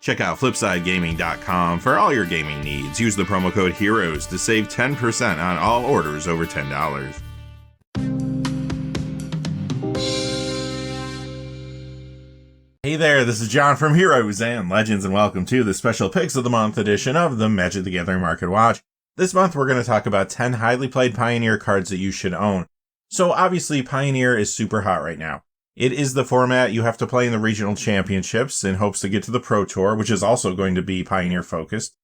Check out FlipsideGaming.com for all your gaming needs. Use the promo code HEROES to save 10% on all orders over $10. Hey there, this is John from Heroes and Legends, and welcome to the special Picks of the Month edition of the Magic the Gathering Market Watch. This month we're going to talk about 10 highly played Pioneer cards that you should own. So obviously Pioneer is super hot right now. It is the format you have to play in the regional championships in hopes to get to the Pro Tour, which is also going to be Pioneer focused.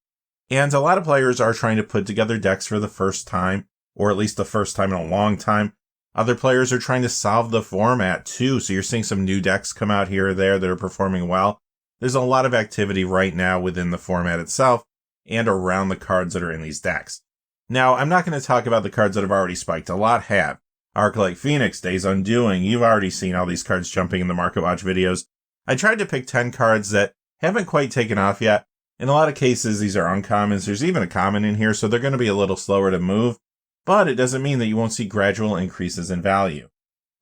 And a lot of players are trying to put together decks for the first time, or at least the first time in a long time. Other players are trying to solve the format too, so you're seeing some new decks come out here or there that are performing well. There's a lot of activity right now within the format itself and around the cards that are in these decks. Now, I'm not going to talk about the cards that have already spiked. A lot have. Arc-like Phoenix, Days Undoing, you've already seen all these cards jumping in the Market Watch videos. I tried to pick 10 cards that haven't quite taken off yet. In a lot of cases, these are uncommons. There's even a common in here, so they're going to be a little slower to move, but it doesn't mean that you won't see gradual increases in value.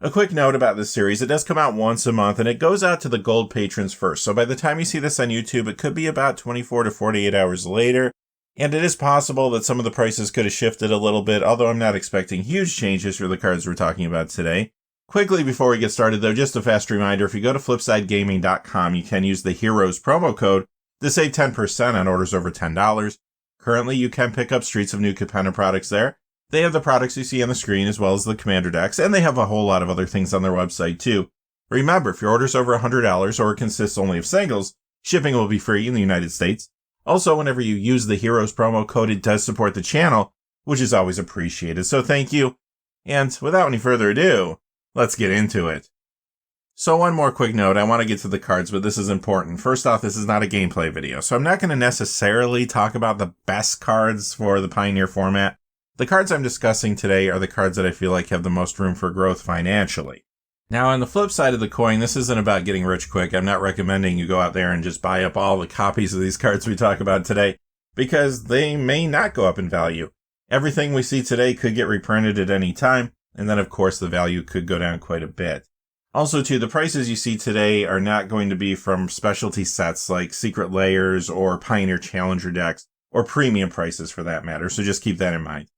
A quick note about this series, it does come out once a month, and it goes out to the gold patrons first, so by the time you see this on YouTube, it could be about 24 to 48 hours later. And it is possible that some of the prices could have shifted a little bit, although I'm not expecting huge changes for the cards we're talking about today. Quickly before we get started though, just a fast reminder, if you go to FlipsideGaming.com, you can use the HEROES promo code to save 10% on orders over $10. Currently, you can pick up Streets of New Capenna products there. They have the products you see on the screen as well as the Commander decks, and they have a whole lot of other things on their website too. Remember, if your order's over $100 or consists only of singles, shipping will be free in the United States. Also, whenever you use the HEROES promo code, it does support the channel, which is always appreciated, so thank you. And without any further ado, let's get into it. So one more quick note, I want to get to the cards, but this is important. First off, this is not a gameplay video, so I'm not going to necessarily talk about the best cards for the Pioneer format. The cards I'm discussing today are the cards that I feel like have the most room for growth financially. Now, on the flip side of the coin, this isn't about getting rich quick. I'm not recommending you go out there and just buy up all the copies of these cards we talk about today, because they may not go up in value. Everything we see today could get reprinted at any time, and then of course the value could go down quite a bit. Also too, the prices you see today are not going to be from specialty sets like Secret Layers or Pioneer Challenger decks, or premium prices for that matter, so just keep that in mind.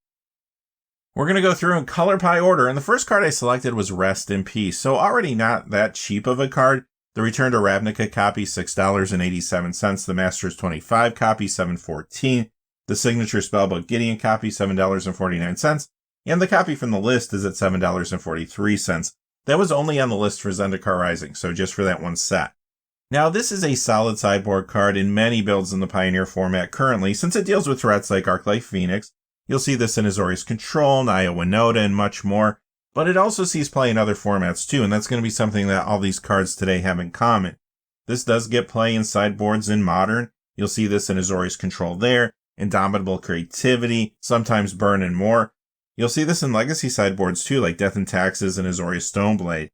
We're going to go through in color pie order, and the first card I selected was Rest in Peace, so already not that cheap of a card. The Return to Ravnica copy, $6.87. The Masters 25 copy, $7.14. The Signature Spellbook Gideon copy, $7.49. And the copy from the list is at $7.43. That was only on the list for Zendikar Rising, so just for that one set. Now, this is a solid sideboard card in many builds in the Pioneer format currently, since it deals with threats like Arc-like Phoenix. You'll see this in Azorius Control, Naya Winota, and much more, but it also sees play in other formats too, and that's going to be something that all these cards today have in common. This does get play in sideboards in Modern. You'll see this in Azorius Control there, Indomitable Creativity, sometimes Burn and more. You'll see this in Legacy sideboards too, like Death and Taxes and Azorius Stoneblade.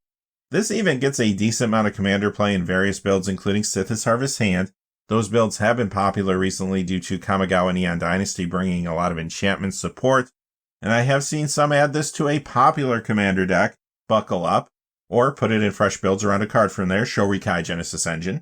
This even gets a decent amount of Commander play in various builds, including Sithis Harvest Hand. Those builds have been popular recently due to Kamigawa Neon Dynasty bringing a lot of enchantment support, and I have seen some add this to a popular Commander deck, Buckle Up, or put it in fresh builds around a card from there, Shorikai Genesis Engine.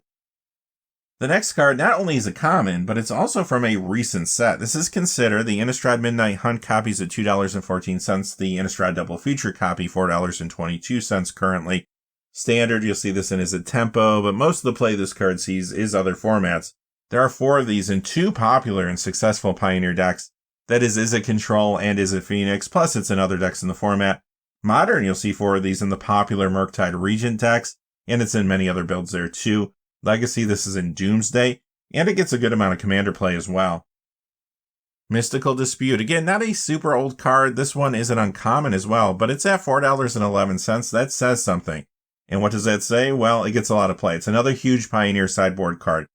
The next card not only is a common, but it's also from a recent set. This is Consider. The Innistrad Midnight Hunt copies at $2.14, the Innistrad Double Feature copy, $4.22 currently. Standard, you'll see this in Is It Tempo, but most of the play this card sees is other formats. There are 4 of these in 2 popular and successful Pioneer decks. That is It Control and Is It Phoenix, plus it's in other decks in the format. Modern, you'll see 4 of these in the popular Murktide Regent decks, and it's in many other builds there too. Legacy, this is in Doomsday, and it gets a good amount of Commander play as well. Mystical Dispute, again, not a super old card. This one is an uncommon as well, but it's at $4.11. That says something. And what does that say? Well, it gets a lot of play. It's another huge Pioneer sideboard card.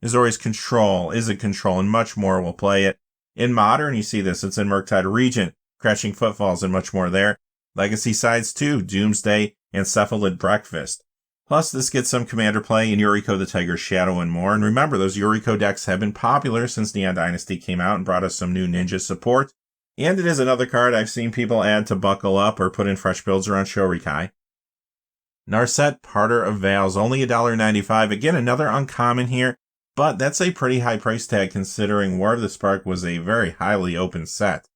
Azorius Control, Is It Control, and much more will play it. In Modern, you see this. It's in Murktide Regent, Crashing Footfalls, and much more there. Legacy sides too, Doomsday, and Cephalid Breakfast. Plus, this gets some Commander play in Yuriko the Tiger's Shadow and more. And remember, those Yuriko decks have been popular since Neon Dynasty came out and brought us some new ninja support. And it is another card I've seen people add to Buckle Up or put in fresh builds around Shorikai. Narset, Parter of Veils, only $1.95. Again, another uncommon here. but that's a pretty high price tag considering War of the Spark was a very highly open set.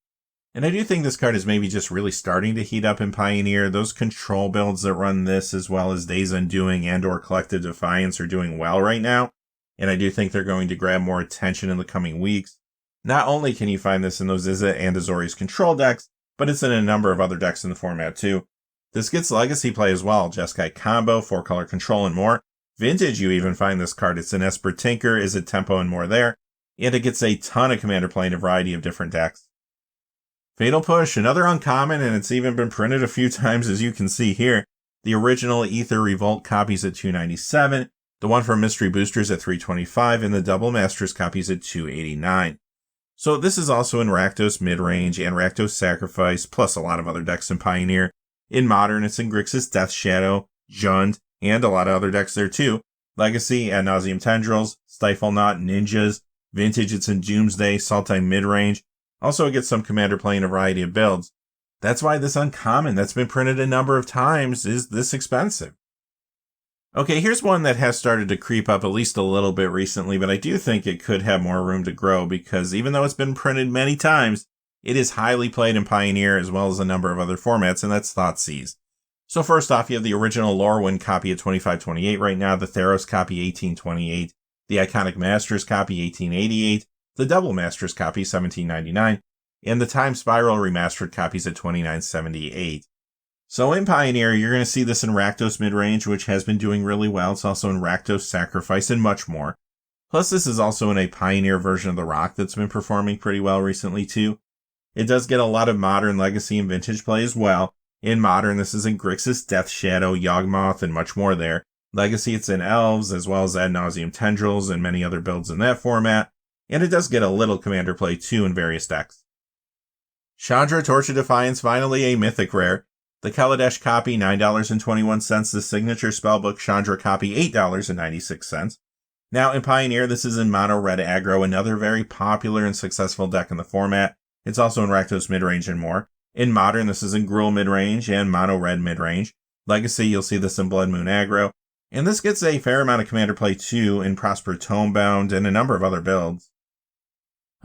And I do think this card is maybe just really starting to heat up in Pioneer. Those control builds that run this, as well as Days Undoing and or Collective Defiance, are doing well right now. And I do think they're going to grab more attention in the coming weeks. Not only can you find this in those Izzet and Azorius control decks, but it's in a number of other decks in the format too. This gets Legacy play as well, Jeskai combo, 4-color control, and more. Vintage, you even find this card. It's an Esper Tinker, Izzet Tempo, and more there. And it gets a ton of Commander play in a variety of different decks. Fatal Push, another uncommon, and it's even been printed a few times as you can see here. The original Aether Revolt copies at $297, the one from Mystery Boosters at $325, and the Double Masters copies at $289. So this is also in Rakdos Midrange and Rakdos Sacrifice, plus a lot of other decks in Pioneer. In Modern, it's in Grixis Death Shadow, Jund, and a lot of other decks there too. Legacy, Ad Nauseam Tendrils, Stifle Knot, Ninjas. Vintage, it's in Doomsday, Sultai Midrange. Also, it gets some Commander play in a variety of builds. That's why this uncommon that's been printed a number of times is this expensive. Okay, here's one that has started to creep up at least a little bit recently, but I do think it could have more room to grow because even though it's been printed many times, it is highly played in Pioneer as well as a number of other formats, and that's Thoughtseize. So first off, you have the original Lorwyn copy at $25.28 right now, the Theros copy $18.28, the Iconic Masters copy $18.88, the Double Masters copy $17.99, and the Time Spiral Remastered copies at $29.78. So in Pioneer, you're going to see this in Rakdos Midrange, which has been doing really well. It's also in Rakdos Sacrifice and much more. Plus, this is also in a Pioneer version of the Rock that's been performing pretty well recently too. It does get a lot of Modern, Legacy, and Vintage play as well. In Modern, this is in Grixis, Death Shadow, Yawgmoth, and much more there. Legacy, it's in Elves, as well as Ad Nauseam Tendrils and many other builds in that format. And it does get a little Commander play too in various decks. Chandra, Torch of Defiance, finally a mythic rare. The Kaladesh copy, $9.21. The Signature Spellbook Chandra copy, $8.96. Now in Pioneer, this is in Mono Red Aggro, another very popular and successful deck in the format. It's also in Rakdos Midrange and more. In Modern, this is in Gruul Midrange and Mono Red Midrange. Legacy, you'll see this in Blood Moon Aggro. And this gets a fair amount of Commander play too in Prosper Tomebound and a number of other builds.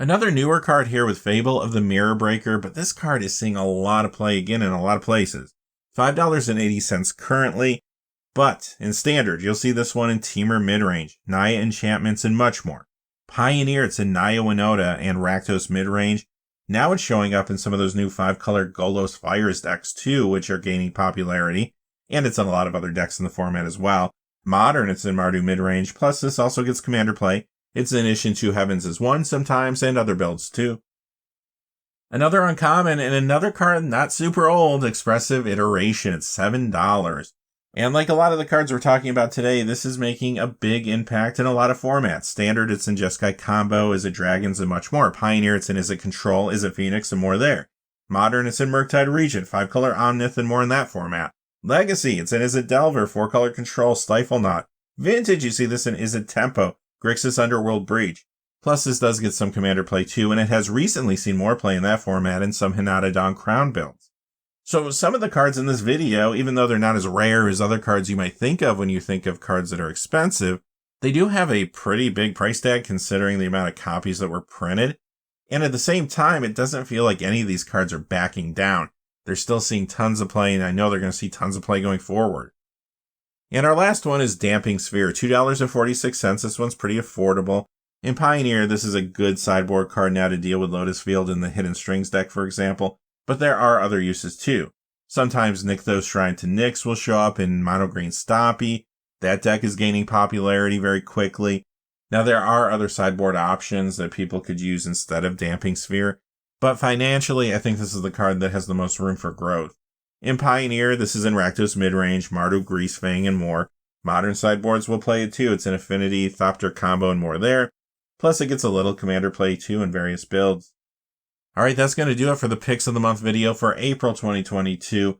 Another newer card here with Fable of the Mirror Breaker, but this card is seeing a lot of play again in a lot of places. $5.80 currently, but in Standard, you'll see this one in Temur Midrange, Naya Enchantments, and much more. Pioneer, it's in Naya Winota and Rakdos Midrange. Now it's showing up in some of those new 5-color Golos Fires decks too, which are gaining popularity, and it's in a lot of other decks in the format as well. Modern, it's in Mardu Midrange, plus this also gets Commander play. It's in Isshin 2 Heavens as one sometimes, and other builds too. Another uncommon, and another card not super old, Expressive Iteration at $7. And like a lot of the cards we're talking about today, this is making a big impact in a lot of formats. Standard, it's in Jeskai Combo, Izzet Dragons, and much more. Pioneer, it's in Izzet Control, Izzet Phoenix, and more there. Modern, it's in Murktide Regent, 5-color Omnith, and more in that format. Legacy, it's in Izzet Delver, 4-color Control, Stifle Knot. Vintage, you see this in Izzet Tempo, Grixis Underworld Breach. Plus, this does get some Commander play too, and it has recently seen more play in that format in some Hinata Dawn Crown builds. So some of the cards in this video, even though they're not as rare as other cards you might think of when you think of cards that are expensive, they do have a pretty big price tag considering the amount of copies that were printed. And at the same time, it doesn't feel like any of these cards are backing down. They're still seeing tons of play, and I know they're going to see tons of play going forward. And our last one is Damping Sphere, $2.46. This one's pretty affordable. In Pioneer, this is a good sideboard card now to deal with Lotus Field in the Hidden Strings deck, for example, but there are other uses too. Sometimes Nykthos Shrine to Nyx will show up in Mono Green Stompy. That deck is gaining popularity very quickly. Now there are other sideboard options that people could use instead of Damping Sphere, but financially, I think this is the card that has the most room for growth. In Pioneer, this is in Rakdos Midrange, Mardu Greasefang, and more. Modern sideboards will play it too. It's in Affinity, Thopter Combo, and more there. Plus, it gets a little Commander play too in various builds. Alright, that's going to do it for the Picks of the Month video for April 2022.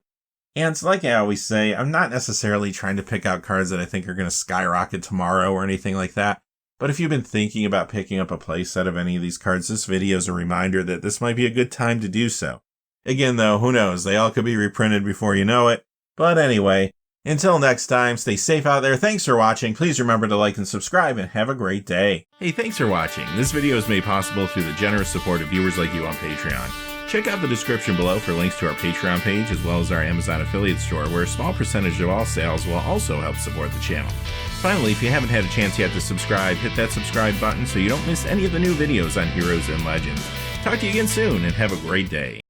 And like I always say, I'm not necessarily trying to pick out cards that I think are going to skyrocket tomorrow or anything like that. But if you've been thinking about picking up a playset of any of these cards, this video is a reminder that this might be a good time to do so. Again though, who knows, they all could be reprinted before you know it. But anyway, Until next time, stay safe out there. Thanks for watching. Please remember to like and subscribe, and have a great day. Hey, thanks for watching. This video is made possible through the generous support of viewers like you on Patreon. Check out the description below for links to our Patreon page, as well as our Amazon affiliate store, where a small percentage of all sales will also help support the channel. Finally, if you haven't had a chance yet to subscribe, hit that subscribe button so you don't miss any of the new videos on Heroes and Legends. Talk to you again soon, and have a great day.